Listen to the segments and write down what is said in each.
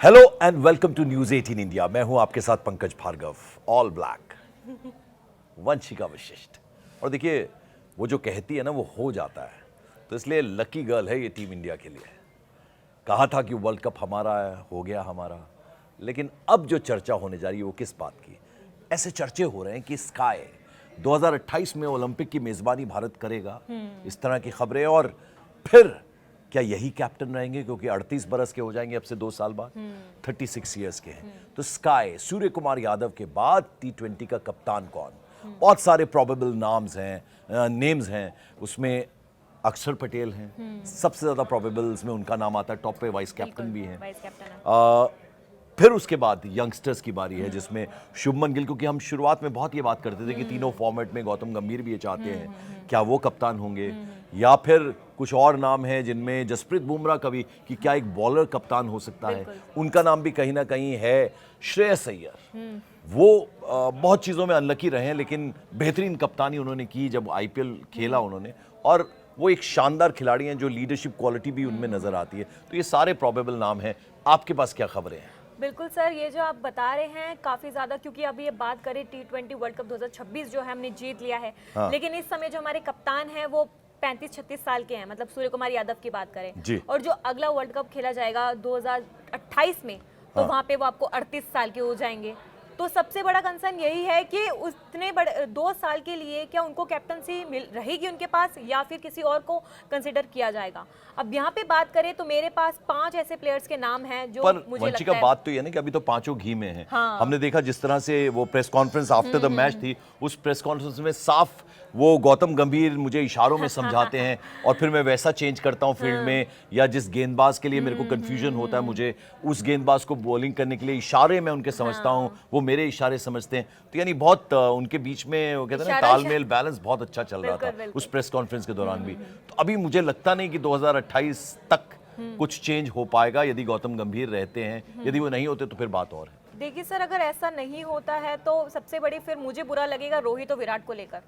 Hello and welcome to News 18 India. मैं हूं आपके साथ पंकज भार्गव, ऑल ब्लैक, वंशिका वशिष्ठ। और देखिए, वो जो कहती है ना वो हो जाता है, तो इसलिए लकी गर्ल है ये टीम इंडिया के लिए। कहा था कि वर्ल्ड कप हमारा है, हो गया हमारा, लेकिन अब जो चर्चा होने जा रही है वो किस बात की? ऐसे चर्चे हो रहे हैं कि स्काई 2028 में ओलंपिक की मेजबानी भारत करेगा, इस तरह की खबरें। और फिर क्या यही कैप्टन रहेंगे, क्योंकि 38 बरस के हो जाएंगे अब से 2 साल बाद, 36 ईयर्स के हैं। तो स्काई सूर्य कुमार यादव के बाद T20 का कप्तान कौन? बहुत सारे प्रोबेबल नेम्स हैं उसमें। अक्षर पटेल हैं, सबसे ज्यादा प्रोबेबल्स में उनका नाम आता है, टॉप पे वाइस कैप्टन भी हैं। फिर उसके बाद यंगस्टर्स की बारी है, जिसमें शुभमन गिल, क्योंकि हम शुरुआत में बहुत ये बात करते थे कि तीनों फॉर्मेट में गौतम गंभीर भी ये चाहते हैं, क्या वो कप्तान होंगे? या फिर कुछ और नाम है जिनमें जसप्रीत बुमराह का भी, कि क्या एक बॉलर कप्तान हो सकता है? उनका नाम भी कहीं ना कहीं है। श्रेयस अय्यर, वो बहुत चीज़ों में अनलकी रहे हैं, लेकिन बेहतरीन कप्तानी उन्होंने की जब आईपीएल खेला उन्होंने, और वो एक शानदार खिलाड़ी हैं जो लीडरशिप क्वालिटी भी उनमें नजर आती है। तो ये सारे प्रोबेबल नाम हैं। आपके पास क्या खबरें हैं? बिल्कुल सर, ये जो आप बता रहे हैं काफ़ी ज़्यादा, क्योंकि अभी ये बात करें T20 वर्ल्ड कप 2026 जो है हमने जीत लिया है। लेकिन इस समय जो हमारे कप्तान हैं वो 35-36 साल के हैं, मतलब सूर्य कुमार यादव की बात करें। और जो अगला वर्ल्ड कप खेला जाएगा 2028 में, तो वहाँ पे वो आपको 38 साल के हो जाएंगे। तो सबसे बड़ा कंसर्न यही है कि उतने बड़े 2 साल के लिए क्या उनको कैप्टनसी मिल रहेगी उनके पास, या फिर किसी और को कंसिडर किया जाएगा? अब यहाँ पे बात करें तो मेरे पास 5 ऐसे प्लेयर्स के नाम हैं जो मुझे लगता है। बात तो ये ना कि अभी तो पांचों घी में हैं। हमने देखा जिस तरह से वो press conference after the match थी, उस प्रेस कॉन्फ्रेंस में साफ वो गौतम गंभीर मुझे इशारों में समझाते हैं, और फिर मैं वैसा चेंज करता हूं फील्ड में, या जिस गेंदबाज के लिए मेरे को कंफ्यूजन होता है, मुझे उस गेंदबाज को बॉलिंग करने के लिए इशारे में उनके समझता हूं, वो मेरे इशारे समझते हैं। तो यानी बहुत उनके बीच में वो कहते हैं ना, तालमेल, बैलेंस बहुत अच्छा चल रहा था उस प्रेस कॉन्फ्रेंस के दौरान भी। तो अभी मुझे लगता नहीं कि 2028 तक कुछ चेंज हो पाएगा यदि गौतम गंभीर रहते हैं। यदि वो नहीं होते तो फिर बात और है। देखिए सर, अगर ऐसा नहीं होता है तो सबसे बड़ी फिर मुझे बुरा लगेगा रोहित और विराट को लेकर,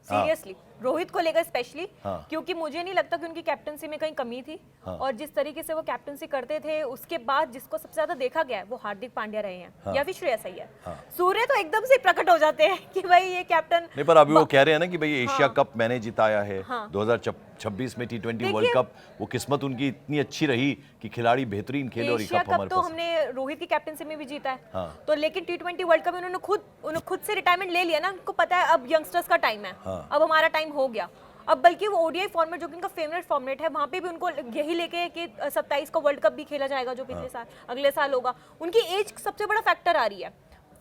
सीरियसली रोहित को लेकर स्पेशली, क्योंकि मुझे नहीं लगता कि उनकी कैप्टनसी में कहीं कमी थी। और जिस तरीके से वो कैप्टनसी करते थे, उसके बाद जिसको सबसे ज्यादा देखा गया है वो हार्दिक पांड्या रहे हैं, या फिर श्रेयस अय्यर। सूर्य तो एकदम से प्रकट हो जाते हैं कि भाई ये कैप्टन नहीं, पर अभी वो कह रहे हैं ना कि भाई एशिया कप मैंने जिताया है। 2026 में T20 वर्ल्ड कप, वो किस्मत उनकी इतनी अच्छी रही कि खिलाड़ी बेहतरीन खेले और एशिया कप हमारे तो हमने रोहित की कैप्टनसी में भी जीता है। तो लेकिन T20 वर्ल्ड कप में उन्होंने खुद से रिटायरमेंट ले लिया ना। उनको पता है अब यंगस्टर्स का टाइम है, अब हमारा टाइम हो गया। अब बल्कि वो ओडीआई फॉर्मेट जो कि उनका फेवरेट फॉर्मेट है, वहां पे भी उनको यही लेके कि 27 को वर्ल्ड कप भी खेला जाएगा, जो पिछले साल अगले साल होगा। उनकी एज सबसे बड़ा फैक्टर आ रही है।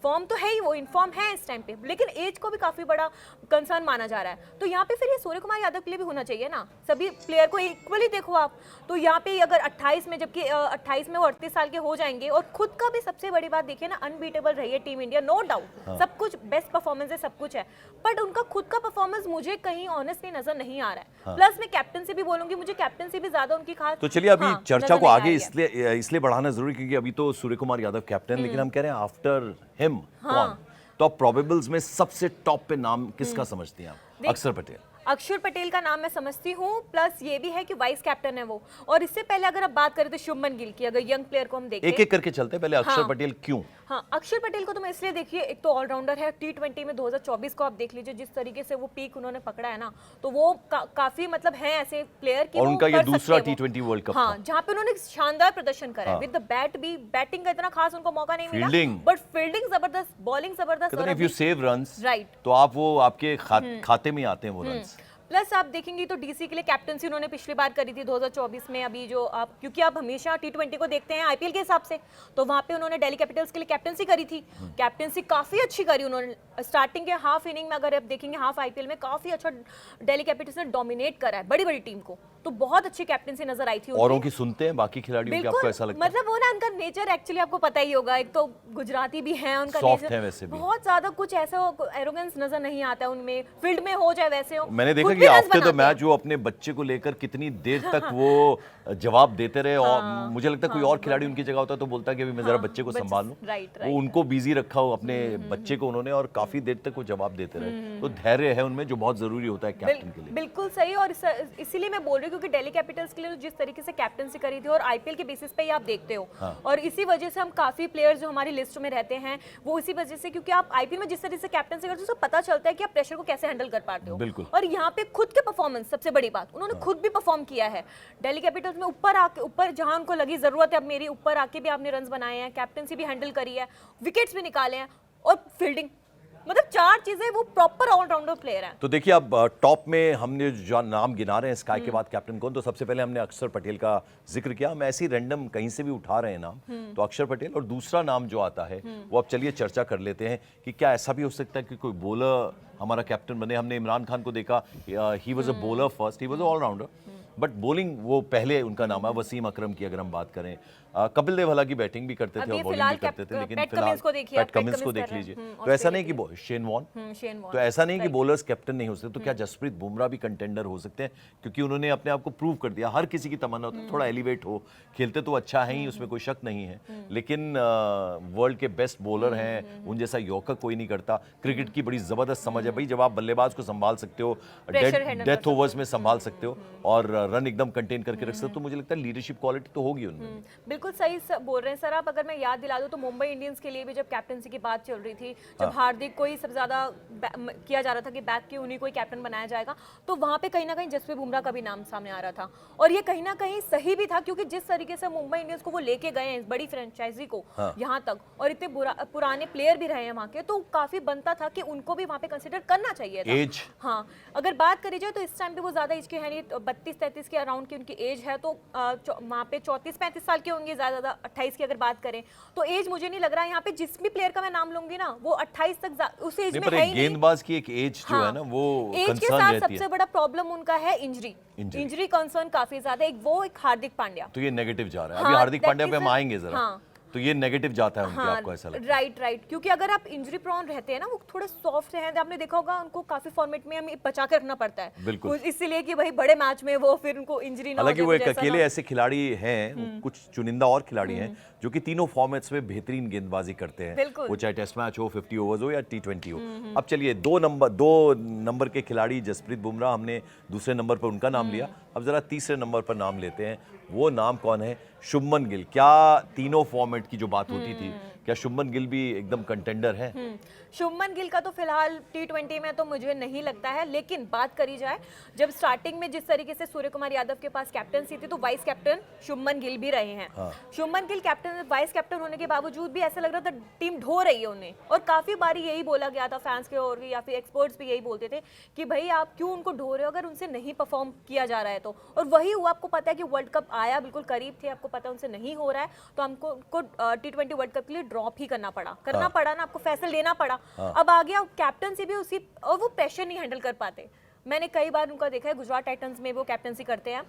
फॉर्म तो है ही, वो इनफॉर्म है इस टाइम पे, लेकिन एज को भी काफी बड़ा कंसर्न माना जा रहा है। तो यहाँ पे फिर ये सूर्य कुमार यादव के लिए भी होना चाहिए ना, सभी प्लेयर को इक्वली देखो आप। तो यहाँ पे अगर 28 में, जबकि 28 में वो 38 साल के हो जाएंगे, और खुद का भी सबसे बड़ी बात देखिए ना, अनबीटेबल रही है टीम इंडिया, नो डाउट। सब कुछ बेस्ट परफॉर्मेंस है, सब कुछ है, बट उनका खुद का परफॉर्मेंस मुझे कहीं ऑनेस्टली नजर नहीं आ रहा है। प्लस मैं कैप्टनसी भी बोलूंगी, मुझे कैप्टनसी भी ज्यादा उनकी खास। तो चलिए अभी चर्चा को आगे इसलिए बढ़ाना जरूरी, क्योंकि अभी तो सूर्य कुमार यादव कैप्टन, लेकिन हम कह रहे हैं आफ्टर हिम कौन? तो प्रोबेबल्स में सबसे टॉप पे नाम किसका समझती हैं आप? अक्षर पटेल। अक्षर पटेल का नाम मैं समझती हूँ, प्लस ये भी है कि वाइस कैप्टन है वो। और इससे पहले अगर आप बात करें तो शुभमन गिल की, अगर यंग प्लेयर को हम देखें, एक एक करके चलते हैं। पहले अक्षर पटेल क्यों? अक्षर पटेल को तो मैं इसलिए, देखिए, एक तो ऑलराउंडर है। T20 में 2024 को आप देख लीजिए, जिस तरीके से वो पीक उन्होंने पकड़ा है ना, तो वो काफी मतलब है ऐसे प्लेयर की। और उनका ये दूसरा T20 वर्ल्ड कप था, जहाँ पे उन्होंने शानदार प्रदर्शन करा है। विद द बैट भी, बैटिंग का इतना खास उनको मौका नहीं मिला, बट फील्डिंग जबरदस्त, बॉलिंग जबरदस्त। If you save runs, right, तो आप वो आपके खाते में आते हैं वो रन्स। प्लस आप देखेंगे तो डीसी के लिए कैप्टनसी उन्होंने पिछली बार करी थी 2024 में। अभी जो आप, क्योंकि आप हमेशा T20 को देखते हैं आईपीएल के हिसाब से, तो वहां पे उन्होंने दिल्ली कैपिटल्स के लिए कैप्टनसी करी थी। कैप्टनसी काफी अच्छी करी उन्होंने। स्टार्टिंग के हाफ इनिंग में अगर आप देखेंगे, हाफ आईपीएल में काफी अच्छा दिल्ली कैपिटल्स ने डोमिनेट करा है बड़ी बड़ी टीम को, तो बहुत अच्छी कैप्टनसी नजर आई थी। औरों की सुनते हैं, बाकी खिलाड़ियों की आपको ऐसा लगता है? मतलब वो ना, उनका नेचर एक्चुअली आपको पता ही होगा, एक तो गुजराती भी है, उनका नेचर है, वैसे भी बहुत ज्यादा कुछ ऐसा एरोगेंस नजर नहीं आता उनमें। फील्ड में हो चाहे वैसे हो, मैंने देखा कि आफ्टर द मैच वो अपने बच्चे को लेकर कितनी देर तक वो जवाब देते रहे। और मुझे लगता है कोई और खिलाड़ी उनकी जगह होता तो बोलता कि अभी मैं जरा बच्चे को संभाल लूं। वो उनको बिजी रखा हो अपने बच्चे को उन्होंने, और काफी देर तक वो जवाब देते रहे। तो धैर्य है उनमें जो बहुत जरूरी होता है कैप्टन के लिए। बिल्कुल सही। और इसीलिए मैं बोल रही हूँ क्योंकि दिल्ली कैपिटल्स के लिए जिस तरीके से कैप्टनसी करी थी और आईपीएल के बेसिस पे ही आप देखते हो, और इसी वजह से हम काफी प्लेयर्स जो हमारी लिस्ट में रहते हैं वो इसी वजह से, क्योंकि आप आईपीएल में जिस तरीके से कैप्टनसी करते हो उससे पता चलता है कि आप प्रेशर को कैसे हैंडल कर पाते हो। बिल्कुल। और यहाँ पे खुद के परफॉर्मेंस सबसे बड़ी बात, उन्होंने खुद भी परफॉर्म किया है दिल्ली कैपिटल्स में। ऊपर जहां उनको लगी जरूरत है अब मेरी, ऊपर आके भी आपने रन्स बनाए हैं, कैप्टनसी भी हैंडल करी है, विकेट्स भी निकाले हैं, और फील्डिंग, मतलब 4 चीजें, वो प्रॉपर ऑलराउंडर प्लेयर है। तो देखिए अब टॉप में हमने जो नाम गिना रहे हैं स्काई के बाद कैप्टन कौन, तो सबसे पहले हमने अक्षर पटेल का जिक्र किया। हम ऐसे ही रैंडम कहीं से भी उठा रहे हैं नाम, तो अक्षर पटेल। और दूसरा नाम जो आता है वो अब चलिए चर्चा कर लेते हैं कि क्या ऐसा भी हो सकता है कि कोई बॉलर हमारा कैप्टन बने। हमने इमरान खान को देखा, he was a bowler first, he was a allrounder, but bowling वो पहले उनका नाम है। वसीम अकरम की अगर हम बात करें, कपिल देव हालांकि बैटिंग भी करते थे और बॉलिंग भी करते थे, लेकिन फिलहाल पैट कमिंस को देख लीजिए। तो ऐसा नहीं कि शेन वॉर्न, तो ऐसा नहीं कि बॉलर्स कैप्टन नहीं हो सकते। तो क्या जसप्रीत बुमराह भी कंटेंडर हो सकते हैं, क्योंकि उन्होंने अपने आप को प्रूव कर दिया। हर किसी की तमन्ना होती है थोड़ा एलिवेट हो, खेलते तो अच्छा है ही, उसमें कोई शक नहीं है, लेकिन वर्ल्ड के बेस्ट बॉलर हैं, उन जैसा यॉर्कर कोई नहीं करता। क्रिकेट की बड़ी जबरदस्त समझ है भाई, जब आप बल्लेबाज को संभाल सकते हो, डेथ ओवर्स में संभाल सकते हो और रन एकदम कंटेन करके रख सकते हो, तो मुझे लगता है लीडरशिप क्वालिटी तो होगी उनमें। बिल्कुल सही बोल रहे हैं सर आप। अगर मैं याद दिला दूं तो मुंबई इंडियंस के लिए भी जब कैप्टनसी की बात चल रही थी, जब हार्दिक को ही सबसे ज्यादा किया जा रहा था कि बैक के उन्हीं को ही कैप्टन बनाया जाएगा, तो वहां पे कहीं ना कहीं जसप्रीत बुमराह का भी नाम सामने आ रहा था। और ये कहीं ना कहीं सही भी था, क्योंकि जिस तरीके से मुंबई इंडियंस को वो लेके गए हैं इस बड़ी फ्रेंचाइजी को यहाँ तक, और इतने पुराने प्लेयर भी रहे हैं वहां के, तो काफी बनता था कि उनको भी वहां पे कंसिडर करना चाहिए था। एज, हाँ, अगर बात करी जाए तो इस टाइम पे वो ज्यादा एज के है नहीं, 32-33 के अराउंड की उनकी एज है, तो वहाँ पे 34-35 साल के होंगे ज्यादा 28 की अगर बात करें तो। एज मुझे नहीं लग रहा है यहाँ पे जिस भी प्लेयर का मैं नाम लूंगी ना वो 28 तक उस एज में है ही नहीं। गेंदबाज की एक एज जो है ना वो एज के साथ सबसे बड़ा प्रॉब्लम उनका है इंजरी कंसर्न काफी ज्यादा। एक हार्दिक पांड्या, तो ये नेगेटिव जा रहा है। अभी हार्दिक पांड्या पे हम आएंगे जरा, तो ये नेगेटिव जाता है उनके, आपको ऐसा लगता है? राइट, क्योंकि अगर आप इंजरी प्रोन रहते हैं ना, वो थोड़े सॉफ्ट हैं, आपने देखा होगा उनको काफी फॉर्मेट में हमें बचा के रखना पड़ता है, बिल्कुल, इसीलिए कि भाई बड़े मैच में वो फिर उनको इंजरी ना हो जाए। हालांकि वो एक अकेले ऐसे खिलाड़ी हैं, कुछ चुनिंदा और खिलाड़ी हैं जो कि तीनों फॉर्मेट्स में बेहतरीन गेंदबाजी करते हैं, वो चाहे टेस्ट मैच हो, 50 ओवर्स हो या T20 हो। अब चलिए 2 नंबर के खिलाड़ी जसप्रीत बुमराह, हमने दूसरे नंबर पर उनका नाम लिया, अब जरा तीसरे नंबर पर नाम लेते हैं। वो नाम कौन है? शुभमन गिल। क्या तीनों फॉर्मेट की जो बात होती थी, क्या शुभमन गिल भी एकदम कंटेंडर है? शुभमन गिल का तो फिलहाल T20 में तो मुझे नहीं लगता है, लेकिन बात करी जाए जब स्टार्टिंग में जिस तरीके से सूर्य कुमार यादव के पास कैप्टनसी थी, तो वाइस कैप्टन शुभमन गिल भी रहे हैं। शुभमन गिल वाइस कैप्टन होने के बावजूद भी ऐसा लग रहा था टीम ढो रही है उन्हें, और काफी बारी यही बोला गया था फैंस के और या फिर एक्सपर्ट्स भी यही बोलते थे कि भाई आप क्यों उनको ढो रहे हो अगर उनसे नहीं परफॉर्म किया जा रहा है तो। और वही हुआ, आपको पता है कि वर्ल्ड कप आया, बिल्कुल करीब थे, आपको पता है उनसे नहीं हो रहा है, तो हमको T20 वर्ल्ड कप के लिए ड्रॉप ही करना पड़ा ना, आपको फैसला लेना पड़ा। अब आ गया कैप्टनसी भी उसी, और वो प्रेशर नहीं हैंडल कर पाते। मैंने कई बार उनका देखा है, गुजरात टाइटंस में वो कैप्टनसी करते हैं,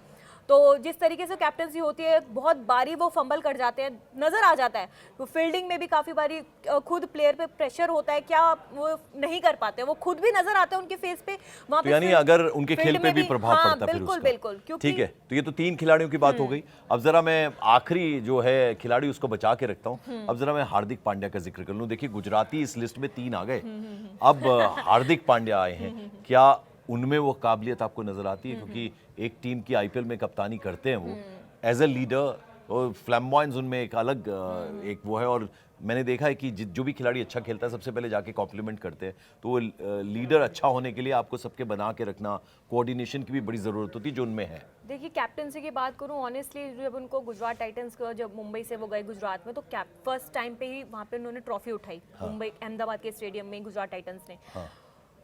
तो जिस तरीके से कैप्टनसी होती है बहुत बारी वो फंबल कर जाते हैं, नजर आ जाता है। तो फील्डिंग में भी काफी बारी खुद प्लेयर पे प्रेशर होता है, क्या वो नहीं कर पाते, वो खुद भी नजर आता है उनके फेस पे वहां पे, यानी अगर उनके खेल पे भी प्रभाव पड़ता है फिर बिल्कुल। ठीक है, तो ये तो 3 खिलाड़ियों की बात हो गई। अब जरा मैं आखिरी जो है खिलाड़ी उसको बचा के रखता हूँ। अब जरा मैं हार्दिक पांड्या का जिक्र कर लूं। देखिए गुजराती इस लिस्ट में 3 आ गए, अब हार्दिक पांड्या आए हैं, क्या उनमें वो काबिलियत आपको नजर आती है? क्योंकि एक टीम की आईपीएल में कप्तानी करते हैं वो एज अ लीडर, और फ्लैम्बॉयंस उनमें एक अलग एक वो है। और मैंने देखा है कि जो भी खिलाड़ी अच्छा खेलता है सबसे पहले जाके कॉम्प्लीमेंट करते हैं, तो वो लीडर अच्छा होने के लिए आपको सबके बना के रखना, कोऑर्डिनेशन की भी बड़ी ज़रूरत होती है जो उनमें है। देखिए कैप्टनसी की बात करूं ऑनेस्टली, जब उनको गुजरात टाइटंस को, जब मुंबई से वो गए गुजरात में, तो फर्स्ट टाइम पे ही वहाँ पे उन्होंने ट्रॉफी उठाई मुंबई अहमदाबाद के स्टेडियम में गुजरात टाइटंस ने।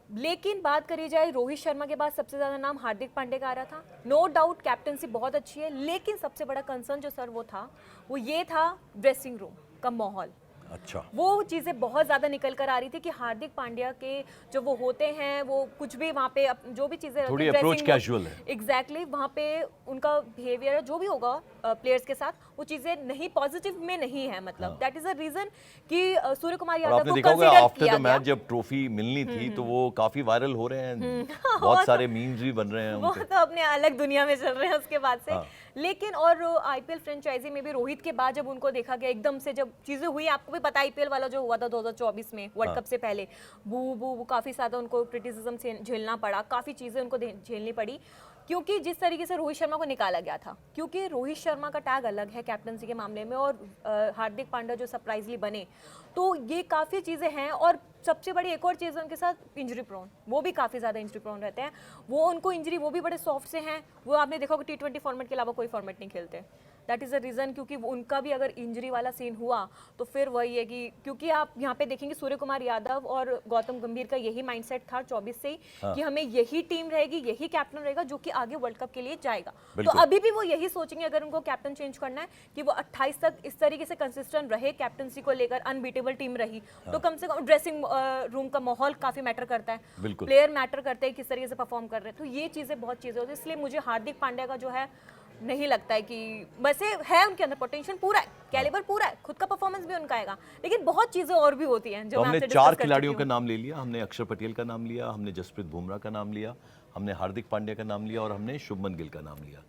लेकिन बात करी जाए रोहित शर्मा के बाद सबसे ज्यादा नाम हार्दिक पांड्या का आ रहा था। नो डाउट कैप्टनसी बहुत अच्छी है, लेकिन सबसे बड़ा कंसर्न जो सर वो था, वो ये था ड्रेसिंग रूम का माहौल। अच्छा, वो चीज़ें बहुत ज़्यादा निकल कर आ रही थी कि हार्दिक पांड्या के जो वो होते हैं, वो कुछ भी वहाँ पे जो भी चीज़ें थोड़ी अप्रोच कैजुअल है। एग्जैक्टली, वहाँ पे उनका बिहेवियर जो भी होगा प्लेयर्स के साथ वो चीजें नहीं पॉजिटिव में नहीं है, मतलब दैट इज अ रीजन कि सूर्य कुमार और यादव आपने को देखा होगा कंसीडर आफ्टर किया द मैच गया। जब ट्रॉफी मिलनी थी तो वो काफी वायरल हो रहे हैं, वो बहुत सारे मीम्स भी बन रहे हैं वो उनके। तो अपने अलग दुनिया में चल रहे हैं उसके बाद से। हाँ। लेकिन और आईपीएल फ्रेंचाइजी में भी रोहित के बाद जब उनको देखा गया एकदम से, जब चीजें हुई, आपको भी पता आईपीएल वाला जो हुआ था 2024 में वर्ल्ड कप से पहले, वो काफी ज्यादा उनको क्रिटिसिज्म से झेलना पड़ा, काफी चीजें उनको झेलनी पड़ी, क्योंकि जिस तरीके से रोहित शर्मा को निकाला गया था, क्योंकि रोहित शर्मा का टैग अलग है कैप्टनसी के मामले में, और हार्दिक पांड्या जो सरप्राइजली बने, तो ये काफ़ी चीज़ें हैं। और सबसे बड़ी एक और चीज़ है उनके साथ इंजरी प्रोन, वो भी काफ़ी ज़्यादा इंजरी प्रोन रहते हैं, वो उनको इंजरी, वो भी बड़े सॉफ्ट से हैं, वो आपने देखा होगा T20 फॉर्मेट के अलावा कोई फॉर्मेट नहीं खेलते। दैट इज़ अ रीज़न, क्योंकि उनका भी अगर इंजरी वाला सीन हुआ तो फिर वही है कि, क्योंकि आप यहाँ पे देखेंगे सूर्य कुमार यादव और गौतम गंभीर का यही माइंडसेट था 24 से ही, कि हमें यही टीम रहेगी, यही कैप्टन रहेगा जो कि आगे वर्ल्ड कप के लिए जाएगा। तो अभी भी वो यही सोचेंगे अगर उनको कैप्टन चेंज करना है कि वो 28 तक इस तरीके से कंसिस्टेंट रहे, कैप्टनसी को लेकर अनबीटेबल टीम रही, तो कम से कम ड्रेसिंग रूम का माहौल काफी मैटर करता है, प्लेयर मैटर करते हैं किस तरीके से परफॉर्म कर रहे हैं, तो ये चीजें बहुत चीजें होती है। इसलिए मुझे हार्दिक पांड्या का जो है नहीं लगता है कि, वैसे है उनके अंदर पोटेंशियल पूरा है, कैलिबर पूरा है, खुद का परफॉर्मेंस भी उनका आएगा, लेकिन बहुत चीजें और भी होती हैं जो तो मैं हमने आपसे 4 डिस्कस कर खिलाड़ियों चुकी का हूं। नाम ले लिया, हमने अक्षर पटेल का नाम लिया, हमने जसप्रीत बुमराह का नाम लिया, हमने हार्दिक पांड्या का नाम लिया और हमने शुभमन गिल का नाम लिया।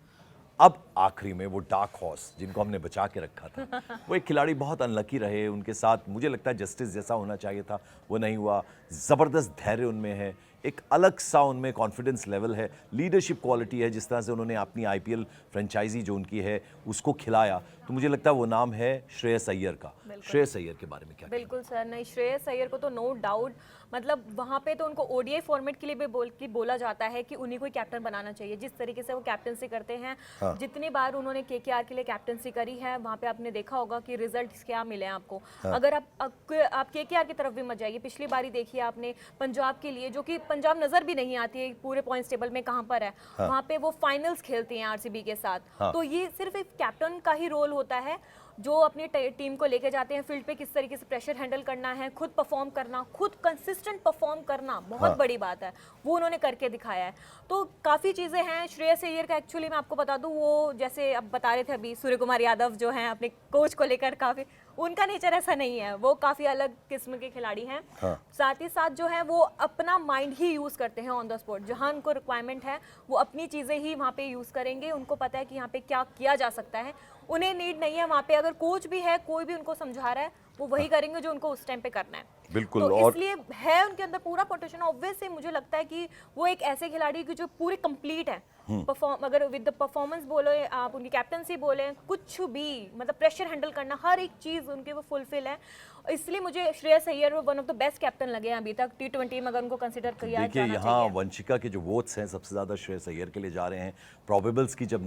अब आखिरी में वो डार्क हॉर्स जिनको हमने बचा के रखा था, वो एक खिलाड़ी बहुत अनलकी रहे, उनके साथ मुझे लगता है जस्टिस जैसा होना चाहिए था वो नहीं हुआ। ज़बरदस्त धैर्य उनमें है, एक अलग सा उनमें कॉन्फिडेंस लेवल है, लीडरशिप क्वालिटी है, जिस तरह से उन्होंने अपनी आईपीएल फ्रेंचाइजी जो उनकी है उसको खिलाया, तो मुझे लगता है वो नाम है श्रेयस अय्यर का। श्रेयस अय्यर के बारे में क्या? बिल्कुल सर, नहीं, श्रेयस अय्यर को तो नो डाउट, मतलब वहाँ पे तो उनको ओडीआई फॉर्मेट के लिए भी बोला जाता है कि उन्हीं को कैप्टन बनाना चाहिए, जिस तरीके से वो कैप्टनसी करते हैं। हाँ। जितनी बार उन्होंने केकेआर के लिए कैप्टनसी करी है, वहाँ पे आपने देखा होगा कि रिजल्ट क्या मिले हैं आपको। हाँ। अगर आप केकेआर की तरफ भी मत जाइए, पिछली बारी देखिए आपने पंजाब के लिए, जो कि पंजाब नजर भी नहीं आती है पूरे पॉइंट्स टेबल में कहाँ पर है, हाँ। वहाँ पे वो फाइनल्स खेलती हैं आरसीबी के साथ। हाँ। तो ये सिर्फ एक कैप्टन का ही रोल होता है, जो अपनी टीम को लेके जाते हैं फील्ड पे, किस तरीके से प्रेशर हैंडल करना है, खुद परफॉर्म करना, खुद कंसिस्टेंट परफॉर्म करना बहुत हाँ। बड़ी बात है, वो उन्होंने करके दिखाया है। तो काफ़ी चीज़ें हैं। श्रेयस अय्यर का एक्चुअली मैं आपको बता दूं, वो जैसे अब बता रहे थे अभी, सूर्य कुमार यादव जो हैं अपने कोच को लेकर काफ़ी, उनका नेचर ऐसा नहीं है, वो काफ़ी अलग किस्म के खिलाड़ी हैं। हाँ। साथ ही साथ जो है वो अपना माइंड ही यूज़ करते हैं ऑन द स्पॉट, जहाँ उनको रिक्वायरमेंट है वो अपनी चीज़ें ही वहाँ पे यूज़ करेंगे, उनको पता है कि यहाँ पे क्या किया जा सकता है, उन्हें नीड नहीं है वहाँ पे, अगर कोच भी है, कोई भी उनको समझा रहा है, वो वही करेंगे जो उनको उस टाइम पे करना है। बिल्कुल। तो और इसलिए है उनके अंदर पूरा पोटेंशियल। ऑब्वियसली मुझे लगता है कि वो एक ऐसे खिलाड़ी की जो पूरे कंप्लीट है, परफॉर्म, अगर विद द परफॉर्मेंस बोले आप, उनकी कैप्टनसी बोले, कुछ भी, मतलब प्रेशर हैंडल करना, हर एक चीज़ उनके वो फुलफिल है। इसलिए मुझे Shreyas Iyer one of the best captain लगे हैं अभी तक T20 में, अगर उनको कंसिडर किया देखिए जाना यहाँ चाहिए। वंशिका के जो वोट्स हैं सबसे ज़्यादा श्रेयस अय्यर के लिए जा रहे हैं। प्रोबेबल्स की जब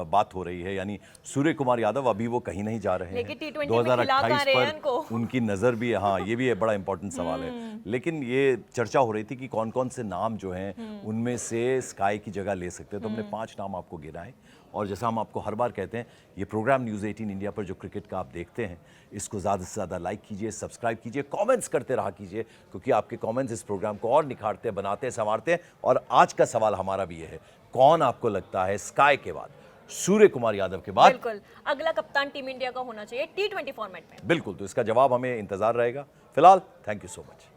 बात हो रही है, यानी सूर्य कुमार यादव अभी वो कहीं नहीं जा रहे हैं, लेकिन T20 में खिला कहाँ 2028 रहे हैं पर उनको? उनकी नज़र भी, हाँ ये भी है, बड़ा इंपॉर्टेंट सवाल है। लेकिन ये चर्चा हो रही थी कि कौन कौन से नाम जो हैं उनमें से स्काई की जगह ले सकते हैं, तो हमने 5 नाम आपको गिना है। और जैसा हम आपको हर बार कहते हैं, ये प्रोग्राम न्यूज़ 18 इंडिया पर जो क्रिकेट का आप देखते हैं, इसको ज़्यादा से ज़्यादा लाइक कीजिए, सब्सक्राइब कीजिए, कमेंट्स करते रहा कीजिए, क्योंकि आपके कमेंट्स इस प्रोग्राम को और निखारते, बनाते, संवारते हैं। और आज का सवाल हमारा भी ये है, कौन आपको लगता है स्काई के बाद, सूर्य कुमार यादव के बाद, बिल्कुल अगला कप्तान टीम इंडिया का होना चाहिए T20 फॉर्मेट में? बिल्कुल, तो इसका जवाब हमें इंतजार रहेगा। फिलहाल थैंक यू सो मच।